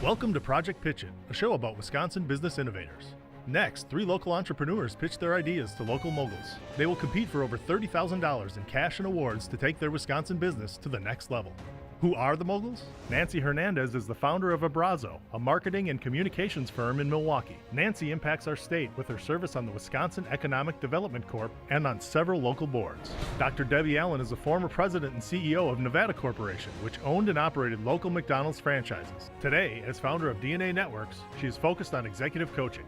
Welcome to Project Pitch It, a show about Wisconsin business innovators. Next, 3 local entrepreneurs pitch their ideas to local moguls. They will compete for over $30,000 in cash and awards to take their Wisconsin business to the next level. Who are the moguls? Nancy Hernandez is the founder of Abrazo, a marketing and communications firm in Milwaukee. Nancy impacts our state with her service on the Wisconsin Economic Development Corp and on several local boards. Dr. Debbie Allen is a former president and CEO of Nevada Corporation, which owned and operated local McDonald's franchises. Today, as founder of DNA Networks, she is focused on executive coaching.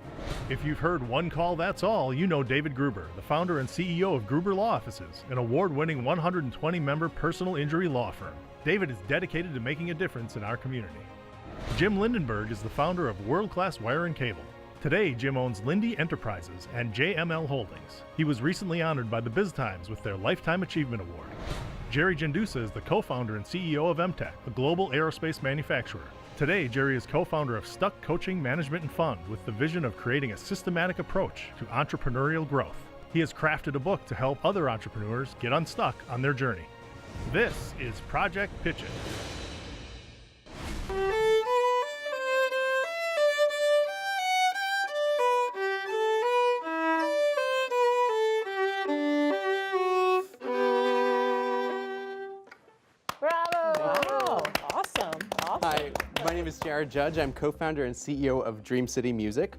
If you've heard One Call That's All, you know David Gruber, the founder and CEO of Gruber Law Offices, an award-winning 120-member personal injury law firm. David is dedicated to making a difference in our community. Jim Lindenberg is the founder of World Class Wire and Cable. Today, Jim owns Lindy Enterprises and JML Holdings. He was recently honored by the Biz Times with their Lifetime Achievement Award. Jerry Gendusa is the co-founder and CEO of MTech, a global aerospace manufacturer. Today, Jerry is co-founder of Stuck Coaching Management and Fund with the vision of creating a systematic approach to entrepreneurial growth. He has crafted a book to help other entrepreneurs get unstuck on their journey. This is Project Pitch It. Bravo! Wow. Awesome. Hi, my name is Jared Judge. I'm co-founder and CEO of Dream City Music.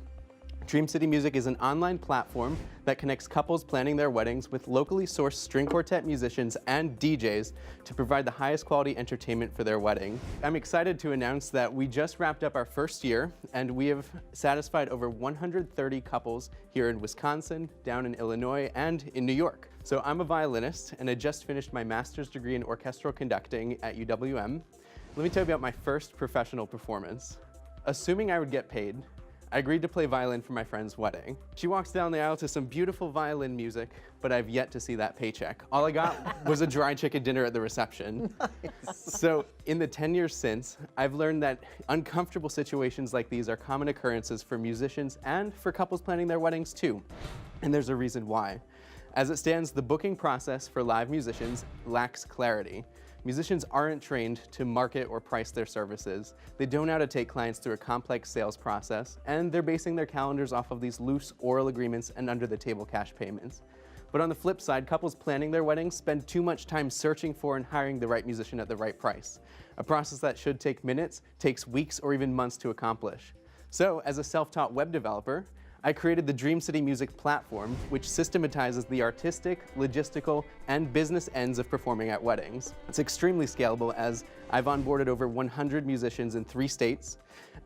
Dream City Music is an online platform that connects couples planning their weddings with locally sourced string quartet musicians and DJs to provide the highest quality entertainment for their wedding. I'm excited to announce that we just wrapped up our first year and we have satisfied over 130 couples here in Wisconsin, down in Illinois, and in New York. So I'm a violinist and I just finished my master's degree in orchestral conducting at UWM. Let me tell you about my first professional performance. Assuming I would get paid, I agreed to play violin for my friend's wedding. She walks down the aisle to some beautiful violin music, but I've yet to see that paycheck. All I got was a dry chicken dinner at the reception. Nice. So in the 10 years since, I've learned that uncomfortable situations like these are common occurrences for musicians and for couples planning their weddings too. And there's a reason why. As it stands, the booking process for live musicians lacks clarity. Musicians aren't trained to market or price their services. They don't know how to take clients through a complex sales process, and they're basing their calendars off of these loose oral agreements and under-the-table cash payments. But on the flip side, couples planning their weddings spend too much time searching for and hiring the right musician at the right price. A process that should take minutes takes weeks or even months to accomplish. So, as a self-taught web developer, I created the Dream City Music platform, which systematizes the artistic, logistical, and business ends of performing at weddings. It's extremely scalable as I've onboarded over 100 musicians in 3 states,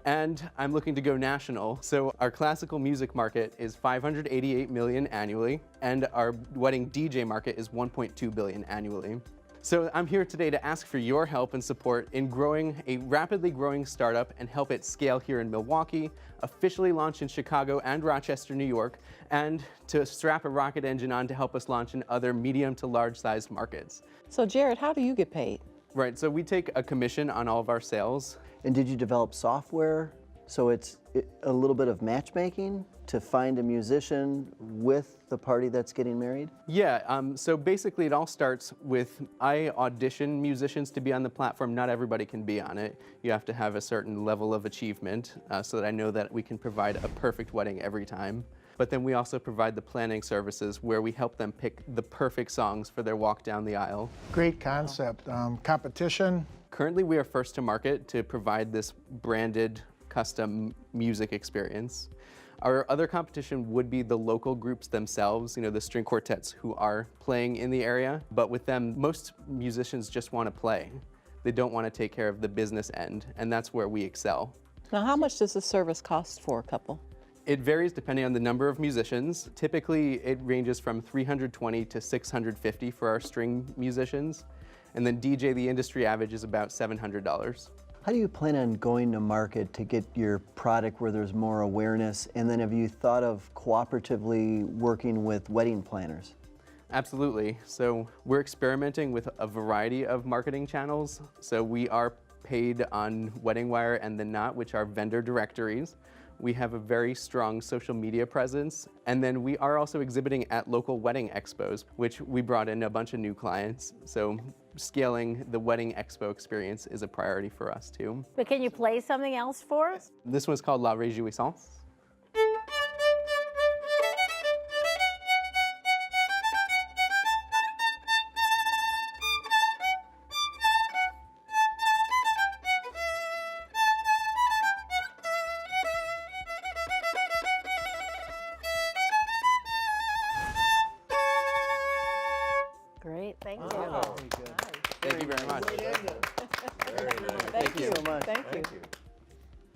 and I'm looking to go national. So our classical music market is $588 million annually, and our wedding DJ market is $1.2 billion annually. So I'm here today to ask for your help and support in growing a rapidly growing startup and help it scale here in Milwaukee, officially launch in Chicago and Rochester, New York, and to strap a rocket engine on to help us launch in other medium to large sized markets. So Jared, how do you get paid? Right, so we take a commission on all of our sales. And did you develop software? So it's a little bit of matchmaking to find a musician with the party that's getting married? Yeah, so basically it all starts with, I audition musicians to be on the platform. Not everybody can be on it. You have to have a certain level of achievement so that I know that we can provide a perfect wedding every time. But then we also provide the planning services where we help them pick the perfect songs for their walk down the aisle. Great concept. Competition? Currently we are first to market to provide this branded custom music experience. Our other competition would be the local groups themselves, the string quartets who are playing in the area. But with them, most musicians just want to play. They don't want to take care of the business end, and that's where we excel. Now, how much does the service cost for a couple? It varies depending on the number of musicians. Typically, it ranges from $320 to $650 for our string musicians. And then DJ, the industry average is about $700. How do you plan on going to market to get your product where there's more awareness? And then have you thought of cooperatively working with wedding planners? Absolutely. So we're experimenting with a variety of marketing channels. So we are paid on Wedding Wire and The Knot, which are vendor directories. We have a very strong social media presence. And then we are also exhibiting at local wedding expos, which we brought in a bunch of new clients. So scaling the wedding expo experience is a priority for us too. But can you play something else for us? This one's called La Réjouissance. Great, thank you. Thank you very much. Thank you so much. Thank you.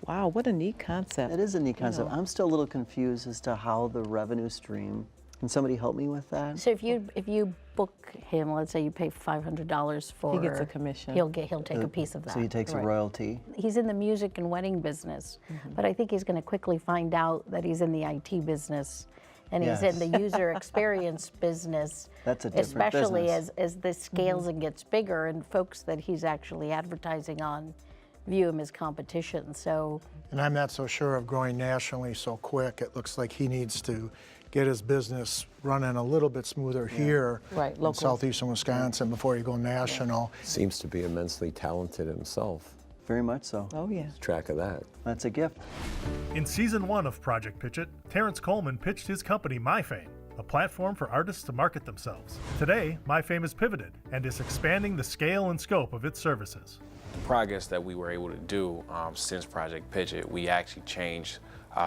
Wow, what a neat concept. It is a neat concept. I'm still a little confused as to how the revenue stream. Can somebody help me with that? So if you book him, let's say you pay $500 for, He gets a commission. He'll take a piece of that. So he takes a royalty. He's in the music and wedding business, but I think he's going to quickly find out that he's in the IT business, and he's in the user experience business. That's a different especially business. as this scales and gets bigger, and folks that he's actually advertising on view him as competition. So And I'm not so sure of growing nationally so quick. It looks like he needs to get his business running a little bit smoother here Right, in local. southeastern Wisconsin before you go national. Seems to be immensely talented himself. Very much so. Oh, yeah. Track of that. That's a gift. In season 1 of Project Pitch It, Terrence Coleman pitched his company MyFame, a platform for artists to market themselves. Today, MyFame has pivoted and is expanding the scale and scope of its services. The progress that we were able to do since Project Pitch It, we actually changed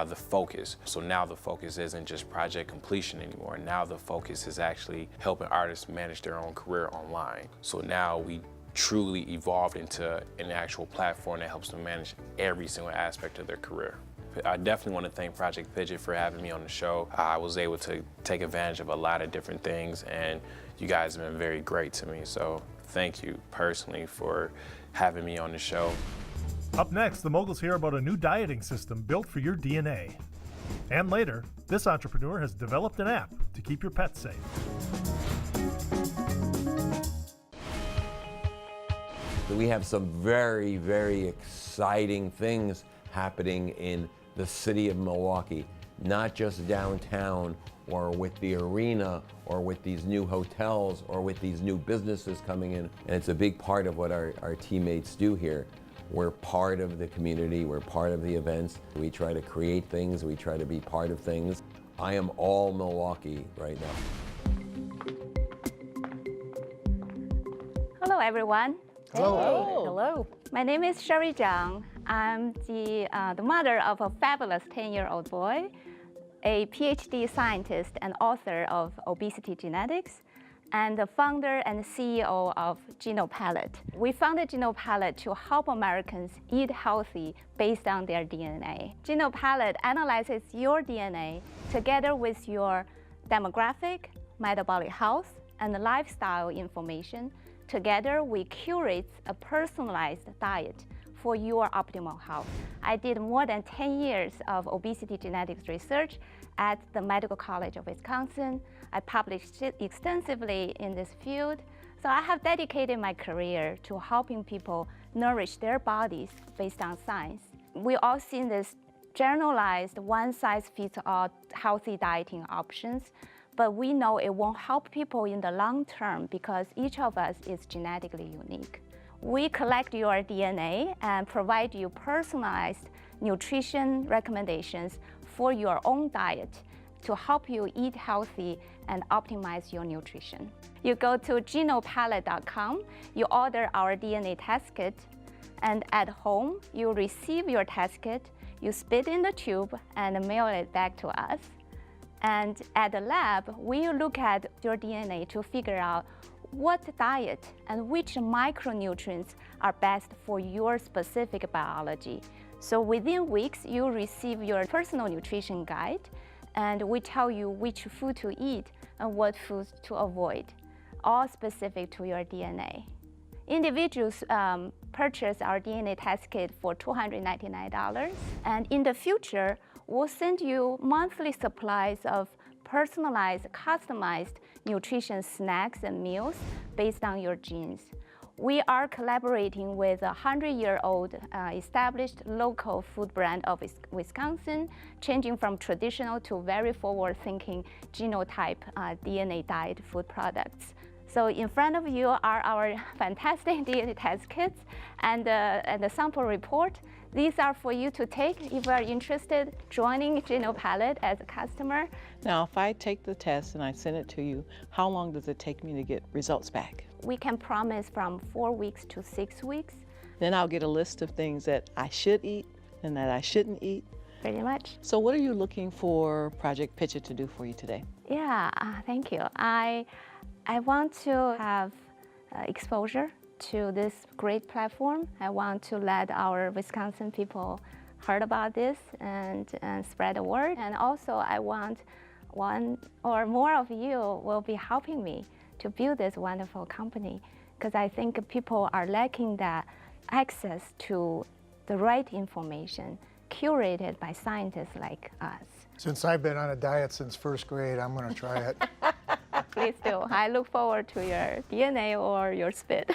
the focus. So now the focus isn't just project completion anymore. Now the focus is actually helping artists manage their own career online. So now we truly evolved into an actual platform that helps them manage every single aspect of their career. I definitely want to thank Project Pitch It for having me on the show. I was able to take advantage of a lot of different things, and you guys have been very great to me. So thank you personally for having me on the show. Up next, the moguls hear about a new dieting system built for your DNA. And later, this entrepreneur has developed an app to keep your pets safe. We have some very, very exciting things happening in the city of Milwaukee, not just downtown or with the arena or with these new hotels or with these new businesses coming in. And it's a big part of what our teammates do here. We're part of the community, we're part of the events. We try to create things, we try to be part of things. I am all Milwaukee right now. Hello, everyone. hello. Hello. My name is Sherry Zhang. I'm the mother of a fabulous 10-year-old boy, a PhD scientist and author of Obesity Genetics, and the founder and CEO of GenoPalette. We founded GenoPalette to help Americans eat healthy based on their DNA. GenoPalette analyzes your DNA together with your demographic, metabolic health, and lifestyle information. Together, we curate a personalized diet for your optimal health. I did more than 10 years of obesity genetics research at the Medical College of Wisconsin. I published extensively in this field. So I have dedicated my career to helping people nourish their bodies based on science. We all seen this generalized one-size-fits-all healthy dieting options, but we know it won't help people in the long term because each of us is genetically unique. We collect your DNA and provide you personalized nutrition recommendations for your own diet to help you eat healthy and optimize your nutrition. You go to genopalette.com, you order our DNA test kit, and at home, you receive your test kit, you spit in the tube and mail it back to us. And at the lab, we look at your DNA to figure out what diet and which micronutrients are best for your specific biology. So within weeks, you receive your personal nutrition guide, and we tell you which food to eat and what foods to avoid, all specific to your DNA. Individuals purchase our DNA test kit for $299, and in the future, we'll send you monthly supplies of personalized, customized nutrition snacks and meals based on your genes. We are collaborating with a 100-year-old established local food brand of Wisconsin, changing from traditional to very forward-thinking genotype DNA diet food products. So in front of you are our fantastic DNA test kits and the sample report. These are for you to take if you are interested joining GenoPalette as a customer. Now, if I take the test and I send it to you, how long does it take me to get results back? We can promise from 4 weeks to 6 weeks. Then I'll get a list of things that I should eat and that I shouldn't eat. Pretty much. So what are you looking for Project Pitch It to do for you today? Yeah, thank you. I want to have exposure to this great platform. I want to let our Wisconsin people heard about this and spread the word. And also I want one or more of you will be helping me to build this wonderful company, because I think people are lacking that access to the right information curated by scientists like us. Since I've been on a diet since first grade, I'm going to try it. Please do. I look forward to your DNA or your spit.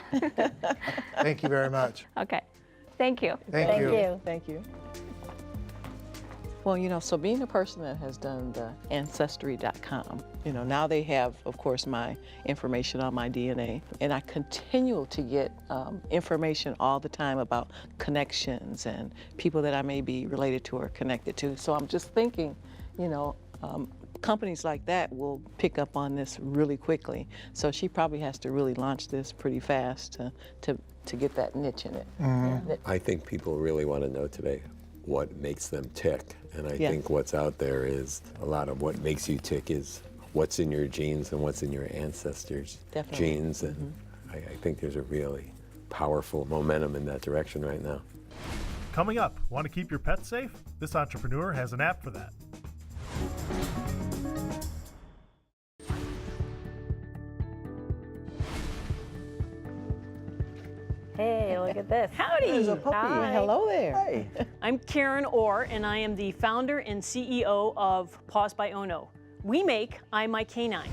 Thank you very much. Okay. Thank you. Thank you. Thank you. Well, you know, so being a person that has done the Ancestry.com, you know, now they have, of course, my information on my DNA, and I continue to get information all the time about connections and people that I may be related to or connected to. So I'm just thinking, you know, companies like that will pick up on this really quickly. So she probably has to really launch this pretty fast to get that niche in it. Mm-hmm. I think people really want to know today what makes them tick. And I Yes. think what's out there is a lot of what makes you tick is what's in your genes and what's in your ancestors' Definitely. genes. And I think there's a really powerful momentum in that direction right now. Coming up, want to keep your pets safe? This entrepreneur has an app for that. Hey, look at this. Howdy. There's a puppy. Hi. Hello there. Hey. I'm Karen Orr, and I am the founder and CEO of Paws by Ono. We make iMyK9.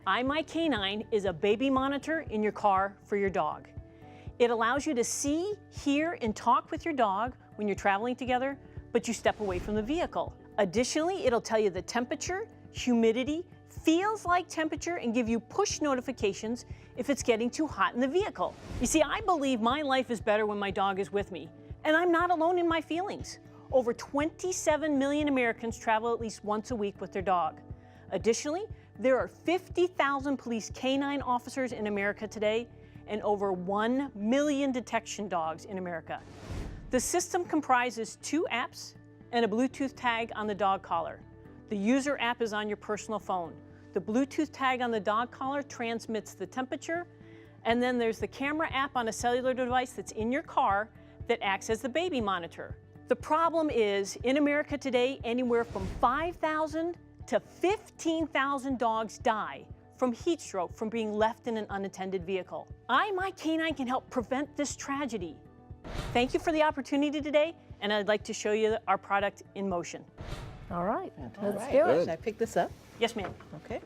iMyK9 is a baby monitor in your car for your dog. It allows you to see, hear, and talk with your dog when you're traveling together, but you step away from the vehicle. Additionally, it'll tell you the temperature, humidity, feels like temperature, and give you push notifications if it's getting too hot in the vehicle. You see, I believe my life is better when my dog is with me, and I'm not alone in my feelings. Over 27 million Americans travel at least once a week with their dog. Additionally, there are 50,000 police canine officers in America today, and over 1 million detection dogs in America. The system comprises 2 apps and a Bluetooth tag on the dog collar. The user app is on your personal phone. The Bluetooth tag on the dog collar transmits the temperature, and then there's the camera app on a cellular device that's in your car that acts as the baby monitor. The problem is, in America today, anywhere from 5,000 to 15,000 dogs die from heat stroke from being left in an unattended vehicle. iMyK9 can help prevent this tragedy. Thank you for the opportunity today, and I'd like to show you our product in motion. All right, let's Right. do it. Should I pick this up? Yes, ma'am. Okay.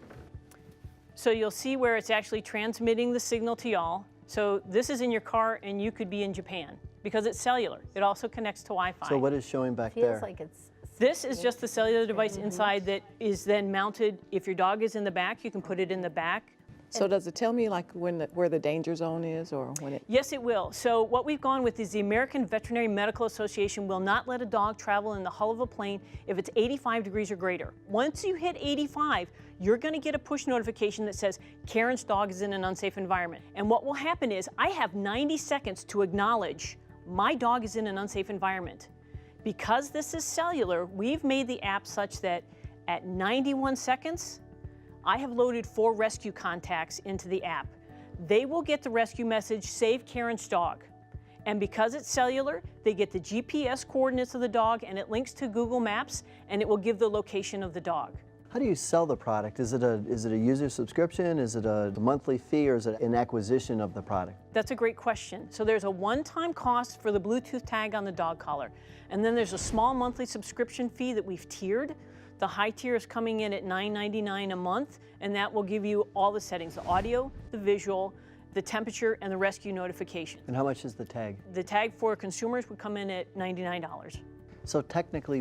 So you'll see where it's actually transmitting the signal to y'all. So this is in your car, and you could be in Japan because it's cellular. It also connects to Wi-Fi. So what is showing back Feels there? like it's This is just the cellular device inside that is then mounted. If your dog is in the back, you can put it in the back. So does it tell me like where the danger zone is, or when it? Yes, it will. So what we've gone with is the American Veterinary Medical Association will not let a dog travel in the hull of a plane if it's 85 degrees or greater. Once you hit 85, you're going to get a push notification that says Karen's dog is in an unsafe environment. And what will happen is I have 90 seconds to acknowledge my dog is in an unsafe environment. Because this is cellular, we've made the app such that at 91 seconds, I have loaded 4 rescue contacts into the app. They will get the rescue message, save Karen's dog. And because it's cellular, they get the GPS coordinates of the dog, and it links to Google Maps, and it will give the location of the dog. How do you sell the product? Is it a user subscription? Is it a monthly fee, or is it an acquisition of the product? That's a great question. So there's a one-time cost for the Bluetooth tag on the dog collar. And then there's a small monthly subscription fee that we've tiered. The high tier is coming in at $9.99 a month, and that will give you all the settings, the audio, the visual, the temperature, and the rescue notification. And how much is the tag? The tag for consumers would come in at $99. So technically,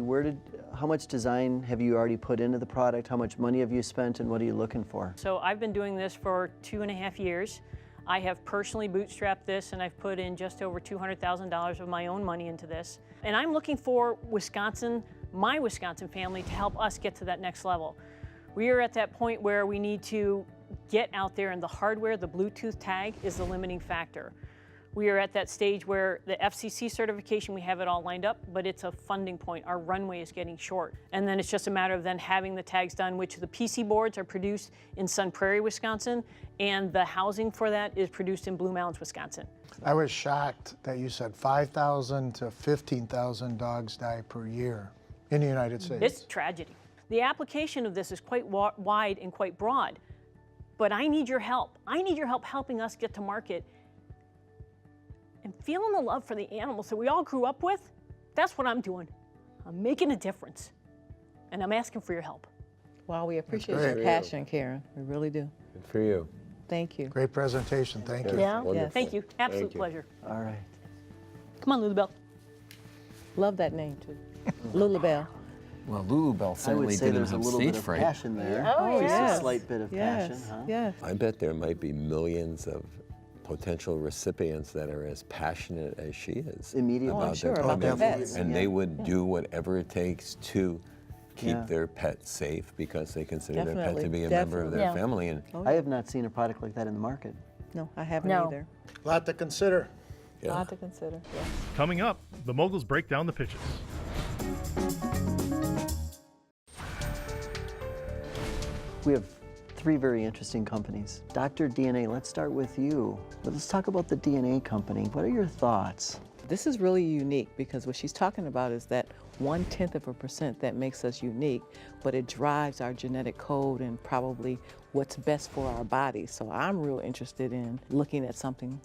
how much design have you already put into the product? How much money have you spent, and what are you looking for? So I've been doing this for 2.5 years. I have personally bootstrapped this, and I've put in just over $200,000 of my own money into this. And I'm looking for my Wisconsin family to help us get to that next level. We are at that point where we need to get out there, and the hardware, the Bluetooth tag, is the limiting factor. We are at that stage where the FCC certification, we have it all lined up, but it's a funding point. Our runway is getting short. And then it's just a matter of then having the tags done, which the PC boards are produced in Sun Prairie, Wisconsin, and the housing for that is produced in Blue Mountains, Wisconsin. I was shocked that you said 5,000 to 15,000 dogs die per year in the United States. It's tragedy. The application of this is quite wide and quite broad, but I need your help. I need your help helping us get to market and feeling the love for the animals that we all grew up with. That's what I'm doing. I'm making a difference, and I'm asking for your help. Wow, we appreciate your passion, Karen. We really do. Good for you. Thank you. Great presentation, thank you. Yeah, Yes. thank you. Absolute Thank you. pleasure. All right. Come on, Lulabelle. Love that name, too. Lulabelle. Well, Lulabelle I certainly would say didn't there's a have little stage bit of fright. passion there. Oh, Just yes. a slight bit of Yes, passion, huh? yes. I bet there might be millions of potential recipients that are as passionate as she is Immediately. Oh, I'm about sure, their about their pet. vets. And they would do whatever it takes to keep Yeah. their pet safe because they consider their pet Definitely, to be a member of their definitely. Yeah. family. And I have not seen a product like that in the market. No, I haven't No. either. A lot to consider. yeah. Lot to consider. Yes. Coming up, the moguls break down the pitches. We have three very interesting companies. Dr. DNA, let's start with you. Let's talk about the DNA company. What are your thoughts? This is really unique because what she's talking about is that 0.1% that makes us unique, but it drives our genetic code and probably what's best for our bodies. So I'm real interested in looking at something,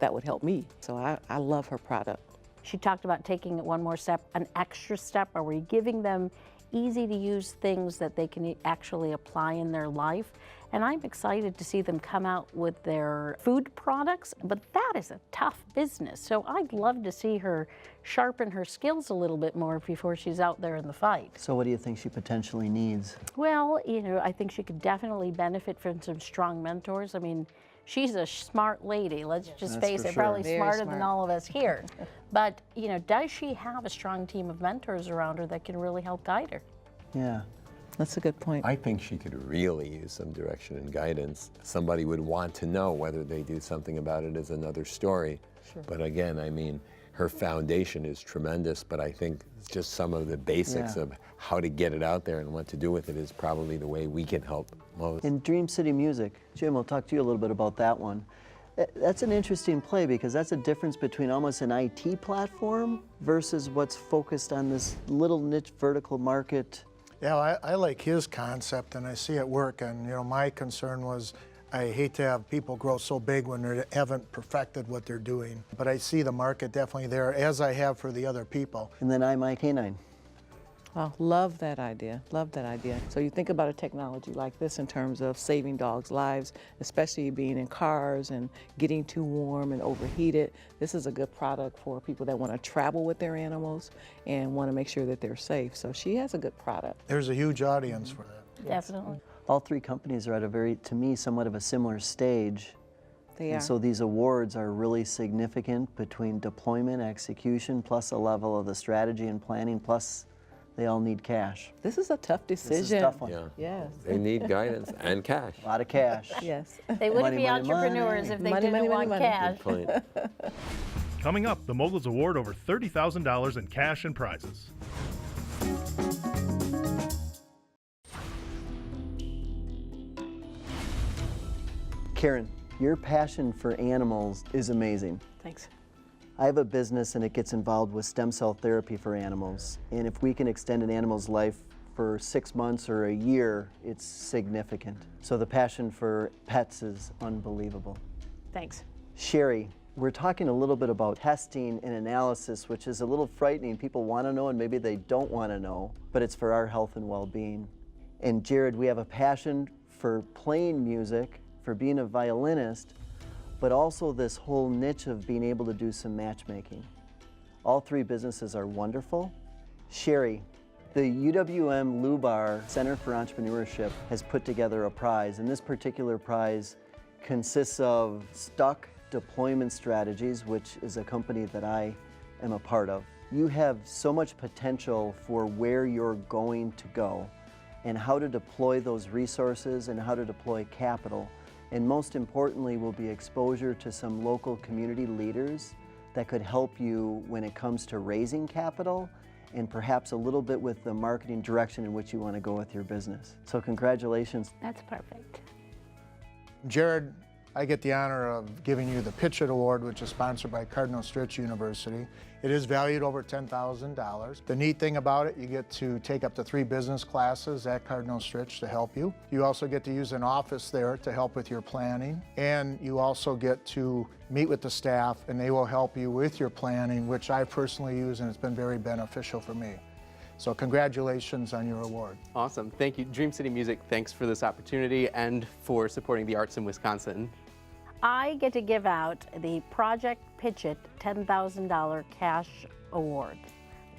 that would help me. So I love her product. She talked about taking it one more step, an extra step. Are we giving them easy to use things that they can actually apply in their life? And I'm excited to see them come out with their food products, but that is a tough business. So I'd love to see her sharpen her skills a little bit more before she's out there in the fight. So what do you think she potentially needs? Well, I think she could definitely benefit from some strong mentors. I mean, she's a smart lady, let's just That's face for it, sure. probably Very smarter smart. than all of us here. But, does she have a strong team of mentors around her that can really help guide her? Yeah. That's a good point. I think she could really use some direction and guidance. Somebody would want to know. Whether they do something about it is another story. Sure. But again, I mean, her foundation is tremendous, but I think just some of the basics Yeah. of how to get it out there and what to do with it is probably the way we can help most. In Dream City Music, Jim, we'll talk to you a little bit about that one. That's an interesting play because that's a difference between almost an IT platform versus what's focused on this little niche vertical market. Yeah, I like his concept and I see it work. And my concern was I hate to have people grow so big when they haven't perfected what they're doing. But I see the market definitely there, as I have for the other people. And then I My Canine. Wow, love that idea. Love that idea. So you think about a technology like this in terms of saving dogs' lives, especially being in cars and getting too warm and overheated. This is a good product for people that want to travel with their animals and want to make sure that they're safe. So she has a good product. There's a huge audience for that. Definitely. All three companies are at a very, to me, somewhat of a similar stage. They are. And so these awards are really significant between deployment, execution, plus a level of the strategy and planning, plus they all need cash. This is a tough decision. This is a tough one. Yeah. Yes. They need guidance and cash. A lot of cash. Yes. They wouldn't Money, be money, entrepreneurs money. if they Money, didn't money, want money, money. cash. Good point. Coming up, the moguls award over $30,000 in cash and prizes. Karen, your passion for animals is amazing. Thanks. I have a business and it gets involved with stem cell therapy for animals. And if we can extend an animal's life for 6 months or a year, it's significant. So the passion for pets is unbelievable. Thanks. Sherry, we're talking a little bit about testing and analysis, which is a little frightening. People want to know and maybe they don't want to know, but it's for our health and well-being. And Jared, we have a passion for playing music, for being a violinist, but also this whole niche of being able to do some matchmaking. All three businesses are wonderful. Sherry, the UWM Lubar Center for Entrepreneurship has put together a prize, and this particular prize consists of Stuck Deployment Strategies, which is a company that I am a part of. You have so much potential for where you're going to go and how to deploy those resources and how to deploy capital. And most importantly will be exposure to some local community leaders that could help you when it comes to raising capital and perhaps a little bit with the marketing direction in which you want to go with your business. So congratulations. That's perfect. Jared, I get the honor of giving you the Pitch It Award, which is sponsored by Cardinal Stritch University. It is valued over $10,000. The neat thing about it, you get to take up to 3 business classes at Cardinal Stritch to help you. You also get to use an office there to help with your planning. And you also get to meet with the staff and they will help you with your planning, which I personally use and it's been very beneficial for me. So congratulations on your award. Awesome. Thank you. Dream City Music, thanks for this opportunity and for supporting the arts in Wisconsin. I get to give out the Project Pitch It $10,000 cash award.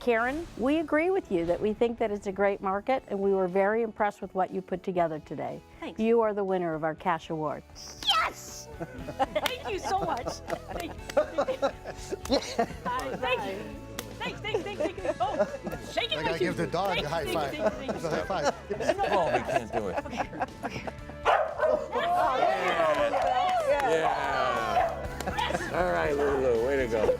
Karen, we agree with you that we think that it's a great market and we were very impressed with what you put together today. Thanks. You are the winner of our cash award. Yes! Thank you so much. Thank you. Thank you. Thanks. Oh, shaking I my gotta give the dog a high five. Thank you. High five. Oh, we can't do it. Okay. Yeah. All right, Lulu, way to go.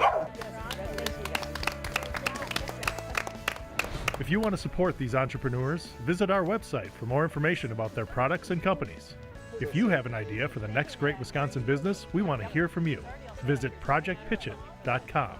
If you want to support these entrepreneurs, visit our website for more information about their products and companies. If you have an idea for the next great Wisconsin business, we want to hear from you. Visit projectpitchit.com.